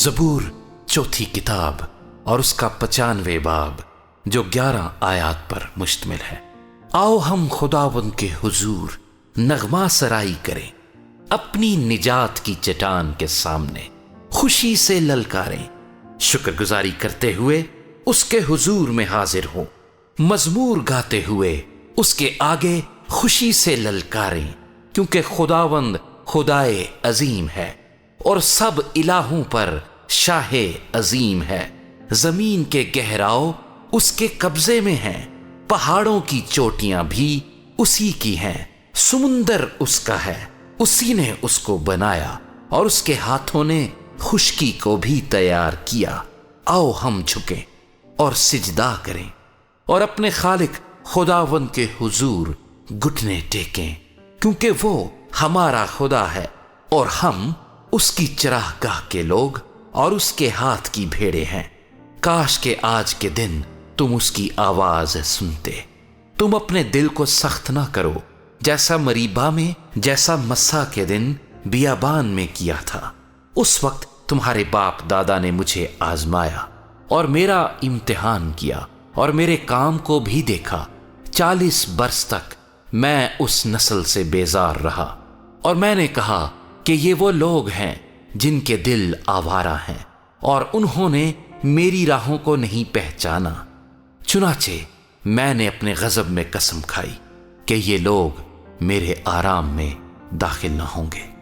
زبور چوتھی کتاب اور اس کا 95 باب جو 11 آیات پر مشتمل ہے۔ آؤ ہم خداوند کے حضور نغمہ سرائی کریں، اپنی نجات کی چٹان کے سامنے خوشی سے للکاریں، شکر گزاری کرتے ہوئے اس کے حضور میں حاضر ہوں، مزمور گاتے ہوئے اس کے آگے خوشی سے للکاریں، کیونکہ خداوند خدائے عظیم ہے اور سب الہوں پر شاہ عظیم ہے۔ زمین کے گہراؤ اس کے قبضے میں ہیں، پہاڑوں کی چوٹیاں بھی اسی کی ہیں، سمندر اس کا ہے، اسی نے اس کو بنایا اور اس کے ہاتھوں نے خشکی کو بھی تیار کیا۔ آؤ ہم جھکیں اور سجدہ کریں اور اپنے خالق خداوند کے حضور گھٹنے ٹیکیں، کیونکہ وہ ہمارا خدا ہے اور ہم اس کی چراہ گاہ کے لوگ اور اس کے ہاتھ کی بھیڑیں ہیں۔ کاش کہ آج کے دن تم اس کی آواز سنتے۔ تم اپنے دل کو سخت نہ کرو، جیسا مریبا میں، جیسا مسا کے دن بیابان میں کیا تھا۔ اس وقت تمہارے باپ دادا نے مجھے آزمایا اور میرا امتحان کیا اور میرے کام کو بھی دیکھا۔ 40 برس تک میں اس نسل سے بیزار رہا اور میں نے کہا کہ یہ وہ لوگ ہیں جن کے دل آوارہ ہیں اور انہوں نے میری راہوں کو نہیں پہچانا۔ چنانچہ میں نے اپنے غضب میں قسم کھائی کہ یہ لوگ میرے آرام میں داخل نہ ہوں گے۔